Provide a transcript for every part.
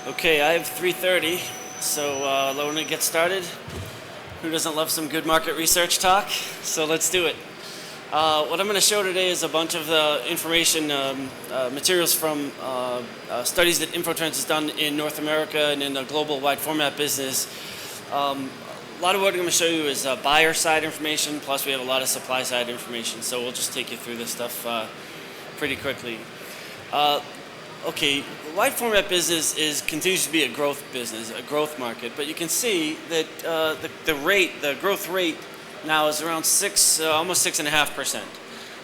Okay, I have 3:30, so let me get started. Who doesn't love some good market research talk? So let's do it. What I'm going to show today is a bunch of the information materials from studies that InfoTrends has done in North America and in the global wide format business. A lot of what I'm going to show you is buyer side information, plus we have a lot of supply side information, so we'll just take you through this stuff pretty quickly. Okay, wide format business continues to be a growth business, a growth market, but you can see that the growth rate now is around almost 6.5%.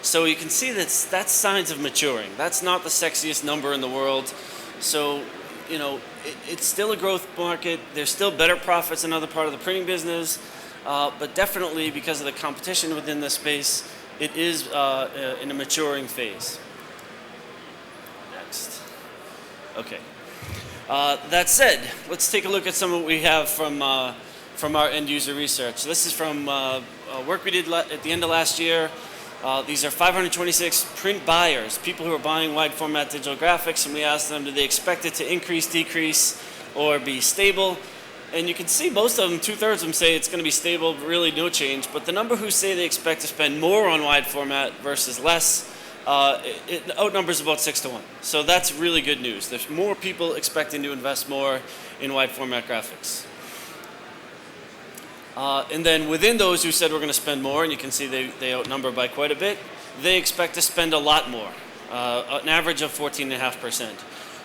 So you can see that's signs of maturing. That's not the sexiest number in the world. So, you know, it's still a growth market. There's still better profits in other part of the printing business, but definitely because of the competition within this space, it is in a maturing phase. Okay. That said, let's take a look at some of what we have from our end user research. This is from work we did at the end of last year. These are 526 print buyers, people who are buying wide format digital graphics, and we asked them, do they expect it to increase, decrease, or be stable? And you can see most of them, 2/3 of them say it's going to be stable, really no change, but the number who say they expect to spend more on wide format versus less, it outnumbers about 6-1. So that's really good news. There's more people expecting to invest more in wide format graphics. And then within those who said we're going to spend more, and you can see they outnumber by quite a bit, they expect to spend a lot more, an average of 14.5%.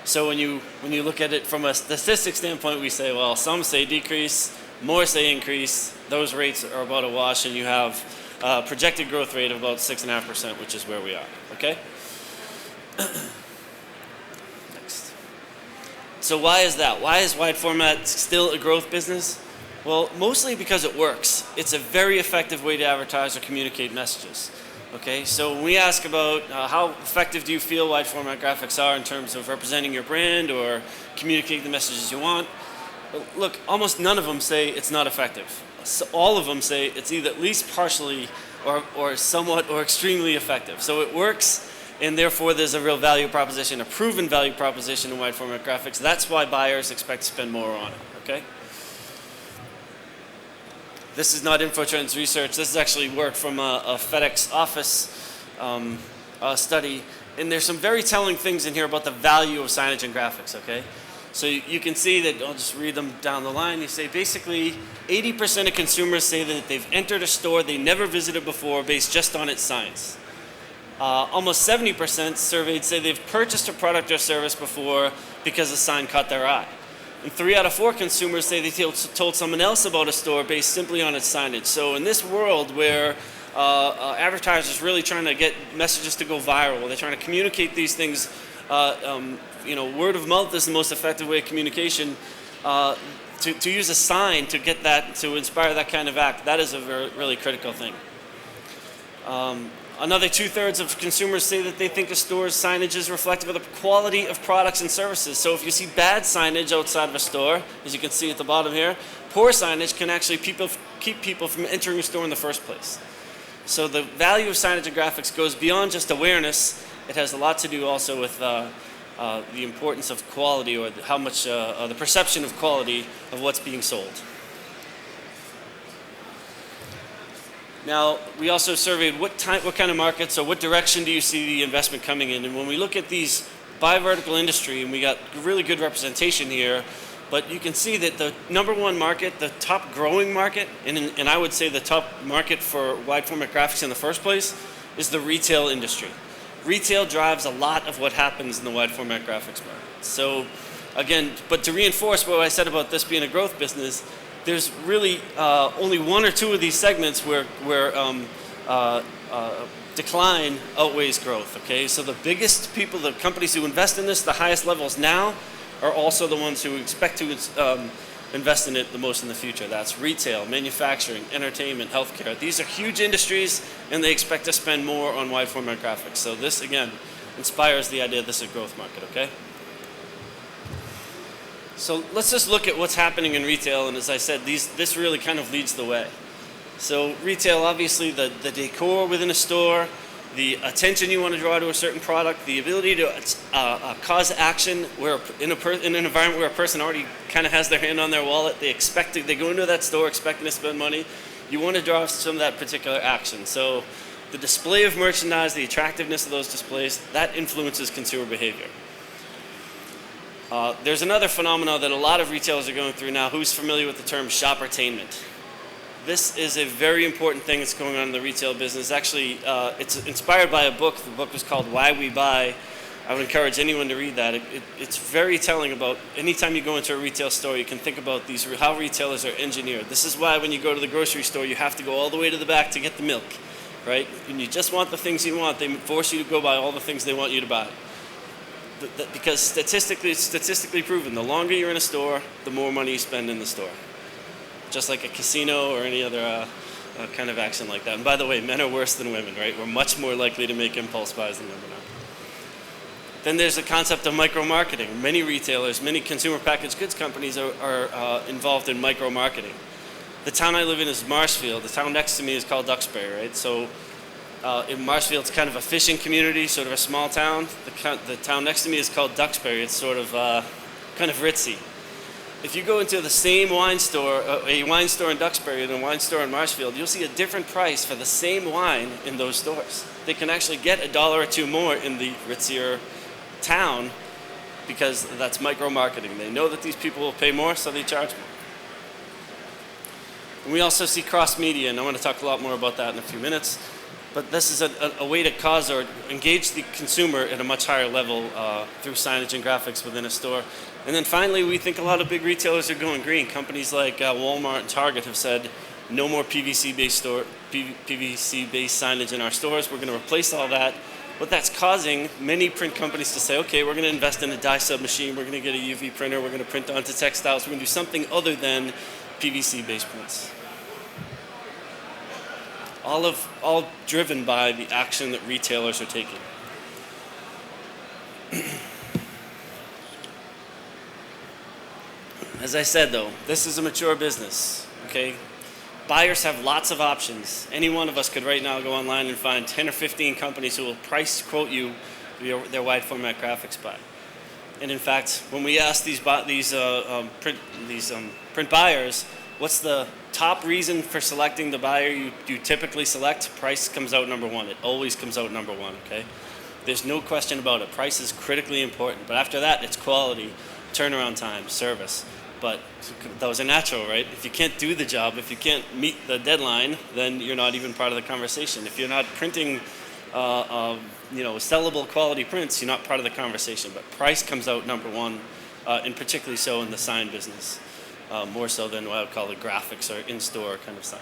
So when you look at it from a statistics standpoint, we say, well, some say decrease, more say increase. Those rates are about a wash, and you have projected growth rate of about 6.5%, which is where we are. Okay? Next. So why is that? Why is wide format still a growth business? Well, mostly because it works. It's a very effective way to advertise or communicate messages. Okay? So when we ask about how effective do you feel wide format graphics are in terms of representing your brand or communicating the messages you want, look, almost none of them say it's not effective. So all of them say it's either at least partially or somewhat or extremely effective. So it works, and therefore there's a real value proposition, a proven value proposition in wide format graphics. That's why buyers expect to spend more on it. Okay? This is not InfoTrends research. This is actually work from a FedEx office study, and there's some very telling things in here about the value of signage and graphics. Okay? So you can see that, I'll just read them down the line. You say basically 80% of consumers say that they've entered a store they never visited before based just on its signs. Almost 70% surveyed say they've purchased a product or service before because a sign caught their eye. And 3 out of 4 consumers say they told someone else about a store based simply on its signage. So in this world where advertisers really trying to get messages to go viral, they're trying to communicate these things, word of mouth is the most effective way of communication. To use a sign to get that, to inspire that kind of act, that is a really critical thing. Another 2/3 of consumers say that they think a store's signage is reflective of the quality of products and services. So if you see bad signage outside of a store, as you can see at the bottom here, poor signage can actually keep people from entering a store in the first place. So the value of signage and graphics goes beyond just awareness. It has a lot to do also with the importance of quality, or how much the perception of quality of what's being sold. Now, we also surveyed what kind of markets, or what direction do you see the investment coming in? And when we look at these by vertical industry, and we got really good representation here, but you can see that the number one market, the top growing market, and I would say the top market for wide format graphics in the first place, is the retail industry. Retail drives a lot of what happens in the wide format graphics market. So again, but to reinforce what I said about this being a growth business, there's really only 1 or 2 of these segments where decline outweighs growth. Okay, so the biggest people, the companies who invest in this, the highest levels now, are also the ones who expect to invest in it the most in the future. That's retail, manufacturing, entertainment, healthcare. These are huge industries, and they expect to spend more on wide format graphics. So this, again, inspires the idea this is a growth market, okay? So let's just look at what's happening in retail, and as I said, this really kind of leads the way. So retail, obviously, the decor within a store, the attention you want to draw to a certain product, the ability to cause action where in an environment where a person already kind of has their hand on their wallet, they go into that store expecting to spend money. You want to draw some of that particular action. So the display of merchandise, the attractiveness of those displays, that influences consumer behavior. There's another phenomenon that a lot of retailers are going through now. Who's familiar with the term shoppertainment? This is a very important thing that's going on in the retail business. Actually, it's inspired by a book. The book was called Why We Buy. I would encourage anyone to read that. It's very telling about anytime you go into a retail store, you can think about how retailers are engineered. This is why when you go to the grocery store, you have to go all the way to the back to get the milk, right? And you just want the things you want. They force you to go buy all the things they want you to buy. Because it's statistically proven, the longer you're in a store, the more money you spend in the store. Just like a casino or any other kind of action like that. And by the way, men are worse than women, right? We're much more likely to make impulse buys than women are. Then there's the concept of micro-marketing. Many retailers, many consumer packaged goods companies are involved in micro-marketing. The town I live in is Marshfield. The town next to me is called Duxbury, right? So in Marshfield, it's kind of a fishing community, sort of a small town. The town next to me is called Duxbury. It's sort of kind of ritzy. If you go into the same wine store, a wine store in Duxbury and a wine store in Marshfield, you'll see a different price for the same wine in those stores. They can actually get $1 or $2 more in the ritzier town because that's micro-marketing. They know that these people will pay more, so they charge more. And we also see cross-media, and I want to talk a lot more about that in a few minutes. But this is a way to cause or engage the consumer at a much higher level through signage and graphics within a store. And then finally, we think a lot of big retailers are going green. Companies like Walmart and Target have said, no more PVC-based signage in our stores. We're going to replace all that. But that's causing many print companies to say, okay, we're going to invest in a dye sub machine. We're going to get a UV printer. We're going to print onto textiles. We're going to do something other than PVC-based prints. All driven by the action that retailers are taking. As I said, though, this is a mature business, okay? Buyers have lots of options. Any one of us could right now go online and find 10 or 15 companies who will price quote you their wide format graphics buy. And in fact, when we ask these print buyers, what's the top reason for selecting the buyer you typically select? Price comes out number one. It always comes out number one, okay? There's no question about it. Price is critically important. But after that, it's quality, turnaround time, service. But those are natural, right? If you can't do the job, if you can't meet the deadline, then you're not even part of the conversation. If you're not printing sellable quality prints, you're not part of the conversation. But price comes out number one, and particularly so in the sign business. More so than what I would call the graphics or in-store kind of sign.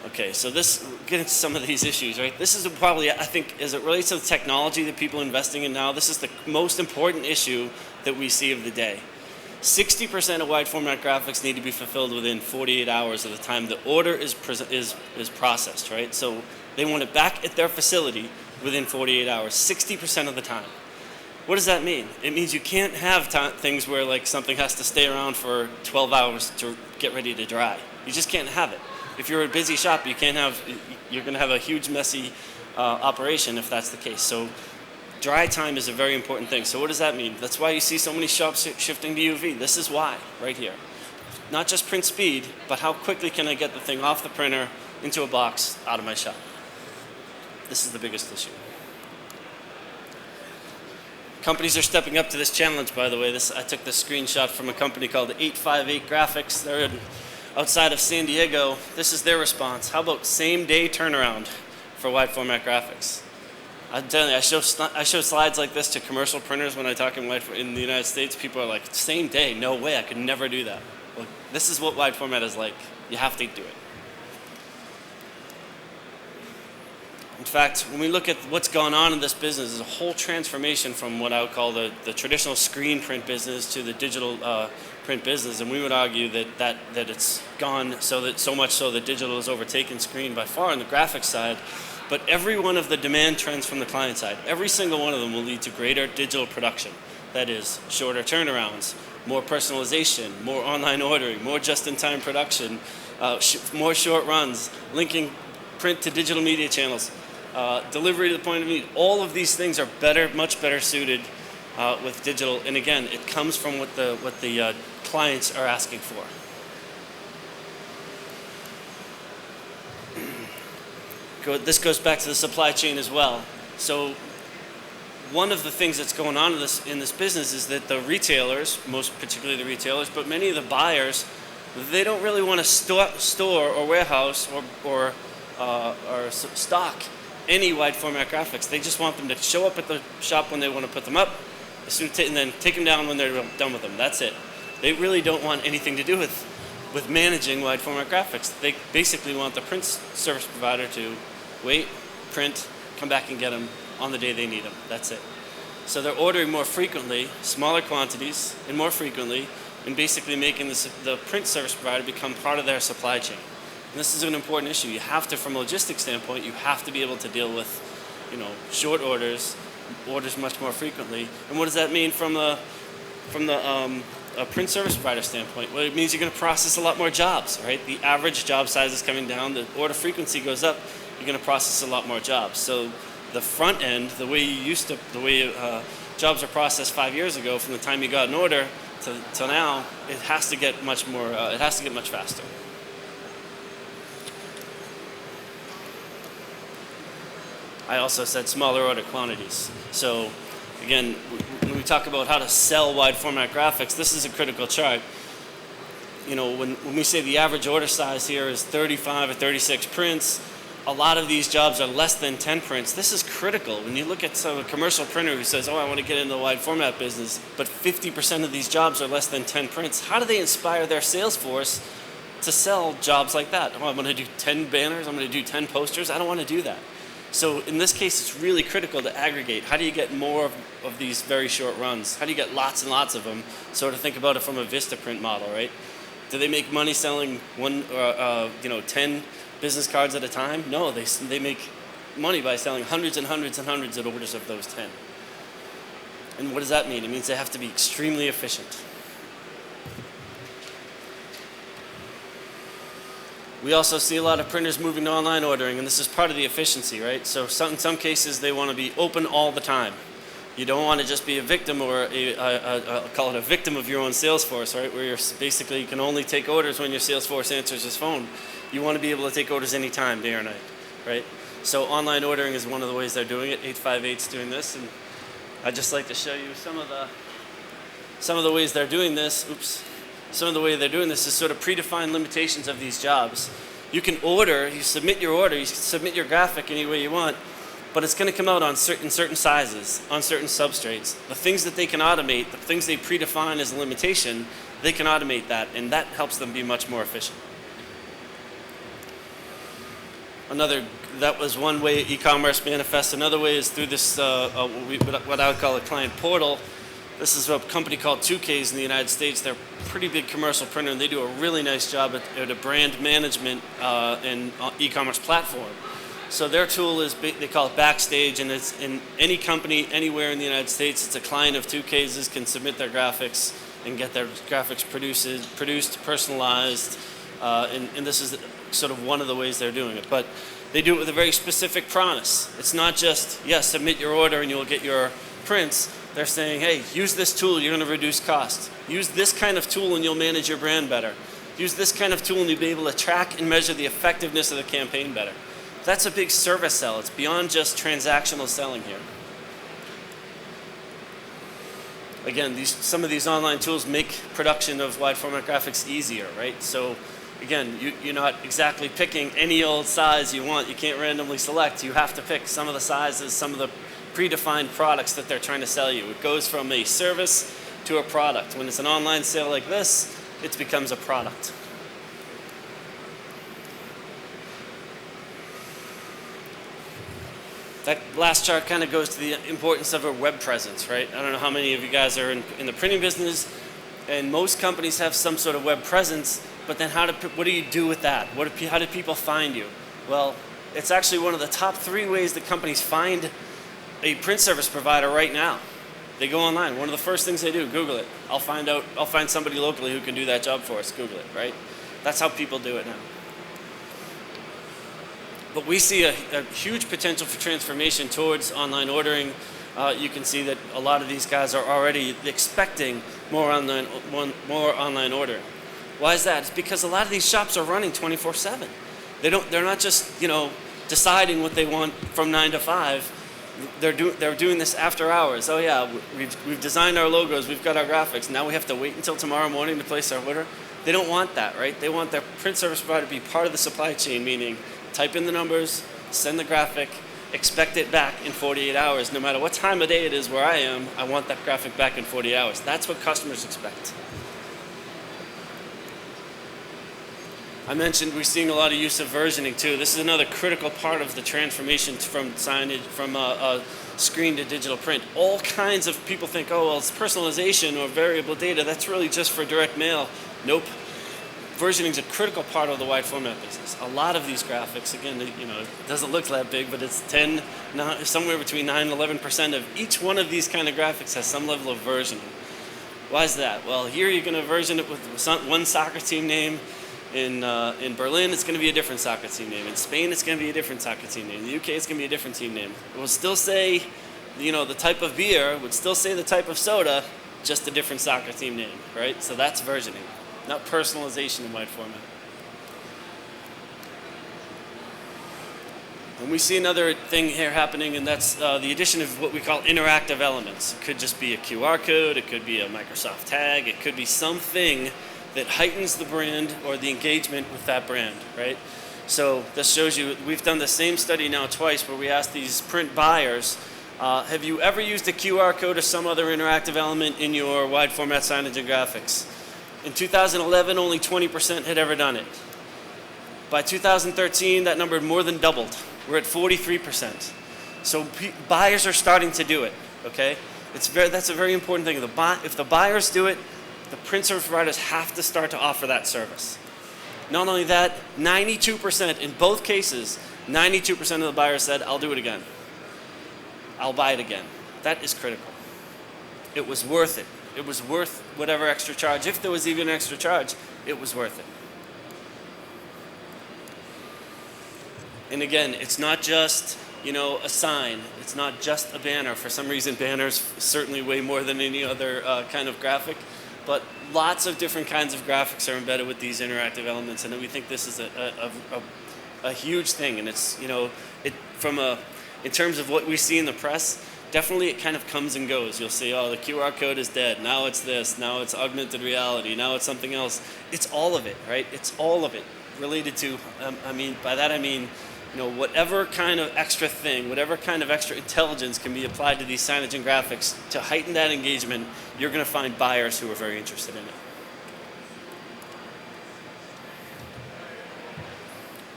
Okay, so get into some of these issues, right? This is probably, I think, as it relates to the technology that people are investing in now, this is the most important issue that we see of the day. 60% of wide format graphics need to be fulfilled within 48 hours of the time the order is processed, right? So they want it back at their facility within 48 hours, 60% of the time. What does that mean? It means you can't have things where like something has to stay around for 12 hours to get ready to dry. You just can't have it. If you're a busy shop, you're going to have a huge messy operation if that's the case. So dry time is a very important thing. So what does that mean? That's why you see so many shops shifting to UV. This is why, right here. Not just print speed, but how quickly can I get the thing off the printer, into a box, out of my shop. This is the biggest issue. Companies are stepping up to this challenge, by the way. I took this screenshot from a company called 858 Graphics. They're outside of San Diego. This is their response. How about same-day turnaround for wide format graphics? I'm telling you, I show slides like this to commercial printers when I talk in the United States. People are like, same day? No way, I could never do that. Well, this is what wide format is like. You have to do it. In fact, when we look at what's gone on in this business, there's a whole transformation from what I would call the traditional screen print business to the digital print business, and we would argue that it's gone so much so that digital has overtaken screen by far on the graphics side. But every one of the demand trends from the client side, every single one of them will lead to greater digital production. That is, shorter turnarounds, more personalization, more online ordering, more just-in-time production, more short runs, linking print to digital media channels, delivery to the point of need. All of these things are much better suited with digital. And again, it comes from what the clients are asking for. This goes back to the supply chain as well. So one of the things that's going on in this business is that the retailers, most particularly the retailers, but many of the buyers, they don't really want to store or warehouse or stock any wide format graphics. They just want them to show up at the shop when they want to put them up, and then take them down when they're done with them. That's it. They really don't want anything to do with managing wide format graphics. They basically want the print service provider to wait, print, come back and get them on the day they need them. That's it. So they're ordering more frequently, smaller quantities, and more frequently, and basically making the print service provider become part of their supply chain. And this is an important issue. You have to, from a logistics standpoint, you have to be able to deal with, short orders much more frequently. And what does that mean from a print service provider standpoint? Well, it means you're going to process a lot more jobs, right? The average job size is coming down, the order frequency goes up, you're going to process a lot more jobs. So the front end, the way jobs are processed 5 years ago, from the time you got an order till now, it has to get much more. It has to get much faster. I also said smaller order quantities. So again, when we talk about how to sell wide format graphics, this is a critical chart. When we say the average order size here is 35 or 36 prints, a lot of these jobs are less than 10 prints. This is critical. When you look at some commercial printer who says, I want to get into the wide format business, but 50% of these jobs are less than 10 prints, how do they inspire their sales force to sell jobs like that? I'm going to do 10 banners, I'm going to do 10 posters. I don't want to do that. So in this case, it's really critical to aggregate. How do you get more of these very short runs? How do you get lots and lots of them? So to think about it from a Vistaprint model, right? Do they make money selling 10 business cards at a time? No, they make money by selling hundreds and hundreds and hundreds of orders of those 10. And what does that mean? It means they have to be extremely efficient. We also see a lot of printers moving to online ordering, and this is part of the efficiency, right? So in some cases, they want to be open all the time. You don't want to just be a victim or call it a victim of your own sales force, right? Where you can only take orders when your sales force answers his phone. You want to be able to take orders anytime, day or night, right? So online ordering is one of the ways they're doing it. 858's doing this, and I'd just like to show you some of the ways they're doing this. Some of the way they're doing this is sort of predefined limitations of these jobs. You can order, you submit your order, you submit your graphic any way you want, but it's going to come out in certain sizes, on certain substrates. The things that they can automate, the things they predefine as a limitation, they can automate that, and that helps them be much more efficient. That was one way e-commerce manifests. Another way is through this, what I would call a client portal. This is a company called 2Ks in the United States. They're a pretty big commercial printer, and they do a really nice job at a brand management and e-commerce platform. So their tool is, they call it Backstage, and it's in any company anywhere in the United States. It's a client of 2Ks can submit their graphics and get their graphics produced, personalized, and this is sort of one of the ways they're doing it. But they do it with a very specific promise. It's not just, yes, submit your order and you'll get your prints. They're saying, hey, use this tool, you're going to reduce cost. Use this kind of tool and you'll manage your brand better. Use this kind of tool and you'll be able to track and measure the effectiveness of the campaign better. That's a big service sell. It's beyond just transactional selling here. Again, some of these online tools make production of wide format graphics easier, right? So again, you're not exactly picking any old size you want. You can't randomly select. You have to pick some of the sizes, some of the predefined products that they're trying to sell you. It goes from a service to a product. When it's an online sale like this, it becomes a product. That last chart kind of goes to the importance of a web presence, right? I don't know how many of you guys are in the printing business, and most companies have some sort of web presence, but then what do you do with that? How do people find you? Well, it's actually one of the top 3 ways that companies find a print service provider right now. They go online. One of the first things they do, Google it. I'll find somebody locally who can do that job for us. Google it, right? That's how people do it now. But we see a huge potential for transformation towards online ordering. You can see that a lot of these guys are already expecting more online ordering. Why is that? It's because a lot of these shops are running 24/7. They're not just deciding what they want from 9 to 5. They're doing this after hours. Oh yeah, we've designed our logos, we've got our graphics. Now we have to wait until tomorrow morning to place our order. They don't want that, right? They want their print service provider to be part of the supply chain, meaning type in the numbers, send the graphic, expect it back in 48 hours. No matter what time of day it is where I am, I want that graphic back in 48 hours. That's what customers expect. I mentioned we're seeing a lot of use of versioning too. This is another critical part of the transformation from signage, from screen to digital print. All kinds of people think, oh, well, it's personalization or variable data. That's really just for direct mail. Nope. Versioning is a critical part of the wide format business. A lot of these graphics, again, it doesn't look that big, but it's somewhere between 9 and 11% of each one of these kind of graphics has some level of versioning. Why is that? Well, here you're going to version it with one soccer team name. In Berlin, it's going to be a different soccer team name. In Spain, it's going to be a different soccer team name. In the UK, it's going to be a different team name. It will still say, the type of beer, would still say the type of soda, just a different soccer team name, right? So that's versioning, not personalization in wide format. And we see another thing here happening, and that's the addition of what we call interactive elements. It could just be a QR code, it could be a Microsoft tag, it could be something that heightens the brand or the engagement with that brand, right? So this shows you, we've done the same study now twice where we asked these print buyers, have you ever used a QR code or some other interactive element in your wide format signage and graphics? In 2011, only 20% had ever done it. By 2013, that number had more than doubled. We're at 43%. So buyers are starting to do it, okay? That's a very important thing. If the buyers do it, the print service providers have to start to offer that service. Not only that, 92%, in both cases, 92% of the buyers said, I'll do it again. I'll buy it again. That is critical. It was worth it. It was worth whatever extra charge. If there was even an extra charge, it was worth it. And again, it's not just, a sign. It's not just a banner. For some reason, banners certainly way more than any other kind of graphic. But lots of different kinds of graphics are embedded with these interactive elements, and we think this is a huge thing. And it's, in terms of what we see in the press, definitely it kind of comes and goes. You'll see, oh, the QR code is dead. Now it's this. Now it's augmented reality. Now it's something else. It's all of it, right? It's all of it related to, by that I mean, whatever kind of extra thing, whatever kind of extra intelligence can be applied to these signage and graphics to heighten that engagement, you're going to find buyers who are very interested in it.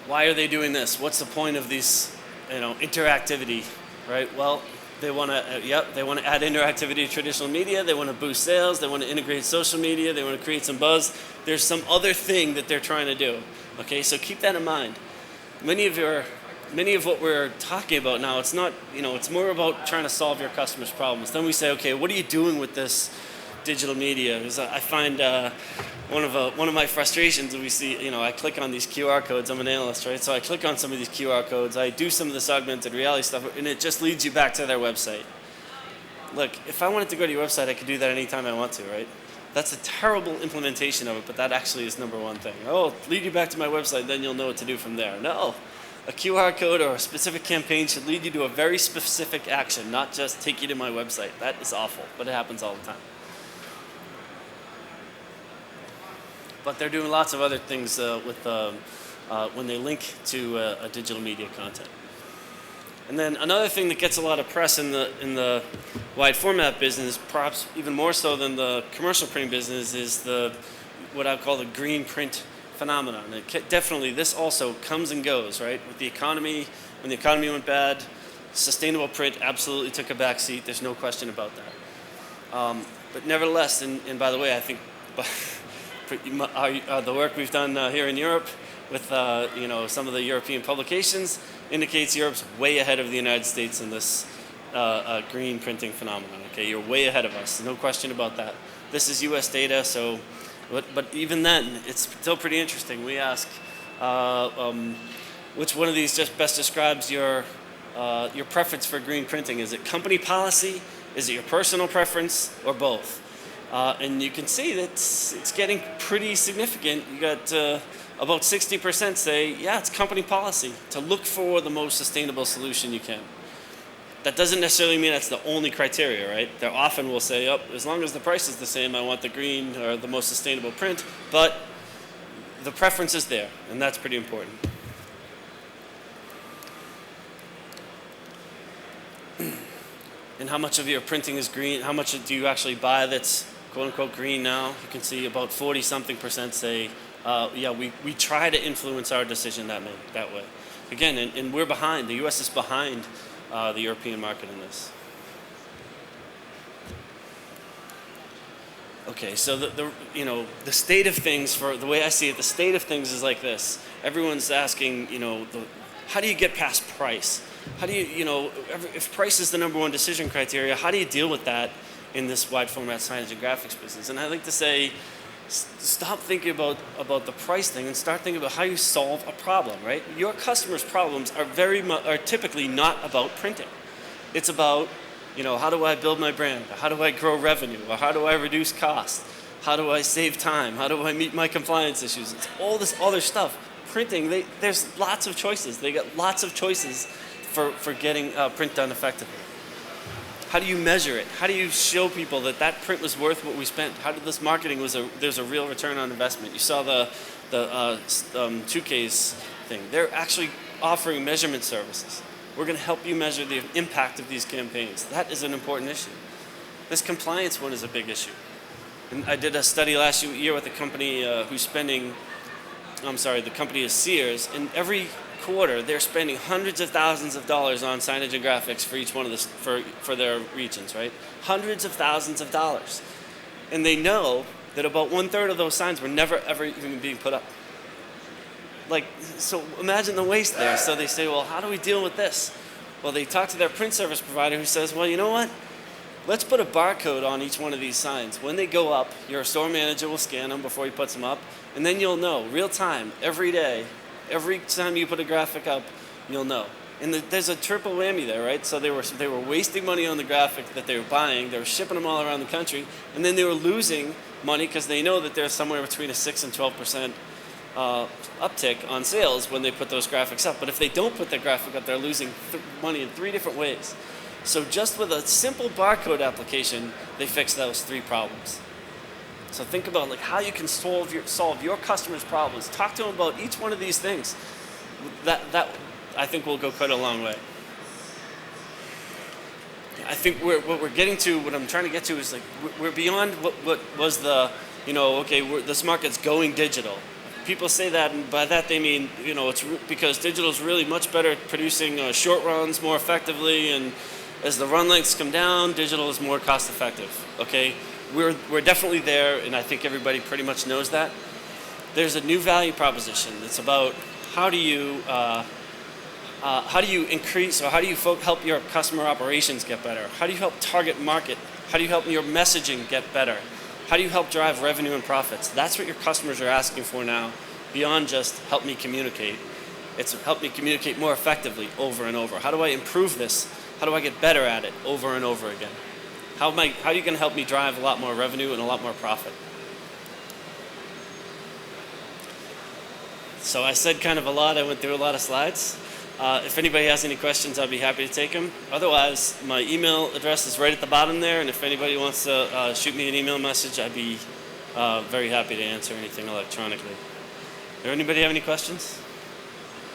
Why are they doing this? What's the point of these, interactivity, right? Well, they want to add interactivity to traditional media. They want to boost sales. They want to integrate social media. They want to create some buzz. There's some other thing that they're trying to do. Okay, so keep that in mind. Many of what we're talking about now, it's not, it's more about trying to solve your customers' problems. Then we say, okay, what are you doing with this digital media? Because I find one of my frustrations, we see, I click on these QR codes. I'm an analyst, right? So I click on some of these QR codes. I do some of this augmented reality stuff, and it just leads you back to their website. Look, if I wanted to go to your website, I could do that anytime I want to, right? That's a terrible implementation of it, but that actually is number one thing. Oh, lead you back to my website, then you'll know what to do from there. No, a QR code or a specific campaign should lead you to a very specific action, not just take you to my website. That is awful, but it happens all the time. But they're doing lots of other things when they link to a digital media content. And then another thing that gets a lot of press in the wide format business, perhaps even more so than the commercial printing business, is what I call the green print phenomenon. Definitely, this also comes and goes, right? With the economy, when the economy went bad, sustainable print absolutely took a back seat. There's no question about that. But nevertheless, and by the way, I think the work we've done here in Europe with some of the European publications indicates Europe's way ahead of the United States in this green printing phenomenon. Okay, you're way ahead of us, no question about that. This is U.S. data, so But even then, it's still pretty interesting. We ask, which one of these just best describes your preference for green printing? Is it company policy? Is it your personal preference, or both? And you can see that it's getting pretty significant. You got about 60% say, yeah, it's company policy to look for the most sustainable solution you can. That doesn't necessarily mean that's the only criteria, right? They often will say, oh, as long as the price is the same, I want the green or the most sustainable print, but the preference is there, and that's pretty important. And how much of your printing is green? How much do you actually buy that's quote-unquote green now? You can see about 40-something% say, yeah, we try to influence our decision that way. Again, and we're behind. The U.S. is behind the European market in this. Okay, so the state of things, for the way I see it, the state of things is like this. Everyone's asking, how do you get past price? How do you, if price is the #1 decision criteria, how do you deal with that in this wide format signage and graphics business? And I like to say, stop thinking about the price thing and start thinking about how you solve a problem, right? Your customers' problems are typically not about printing. It's about, how do I build my brand? How do I grow revenue? Or how do I reduce costs? How do I save time? How do I meet my compliance issues? It's all this other stuff. Printing, there's lots of choices. They got lots of choices for getting print done effectively. How do you measure it? How do you show people that print was worth what we spent? How did this marketing there's a real return on investment? You saw the 2Ks thing. They're actually offering measurement services. We're going to help you measure the impact of these campaigns. That is an important issue. This compliance one is a big issue. And I did a study last year with a company the company is Sears, and every quarter they're spending hundreds of thousands of dollars on signage and graphics for each one of for their regions, right? Hundreds of thousands of dollars. And they know that about 1/3 of those signs were never ever even being put up. So imagine the waste there. So they say, well, how do we deal with this? Well, they talk to their print service provider who says, well, you know what? Let's put a barcode on each one of these signs. When they go up, your store manager will scan them before he puts them up, and then you'll know, real time, every day, every time you put a graphic up, you'll know. And there's a triple whammy there, right? So they were wasting money on the graphic that they were buying. They were shipping them all around the country, and then they were losing money because they know that there's somewhere between a 6 and 12% uptick on sales when they put those graphics up. But if they don't put the graphic up, they're losing money in 3 different ways. So just with a simple barcode application, they fix those 3 problems. So think about how you can solve your customers' problems. Talk to them about each one of these things. That I think will go quite a long way. I think what I'm trying to get to is we're beyond what was this market's going digital. People say that, and by that they mean it's because digital is really much better at producing short runs more effectively, and as the run lengths come down, digital is more cost effective. Okay, we're definitely there, and I think everybody pretty much knows that. There's a new value proposition. It's about how do you increase, or how do you help your customer operations get better? How do you help target market? How do you help your messaging get better? How do you help drive revenue and profits? That's what your customers are asking for now, beyond just help me communicate. It's help me communicate more effectively over and over. How do I improve this? How do I get better at it over and over again? How are you going to help me drive a lot more revenue and a lot more profit? So I said kind of a lot. I went through a lot of slides. If anybody has any questions, I'll be happy to take them. Otherwise, my email address is right at the bottom there, and if anybody wants to shoot me an email message, I'd be very happy to answer anything electronically. Does anybody have any questions?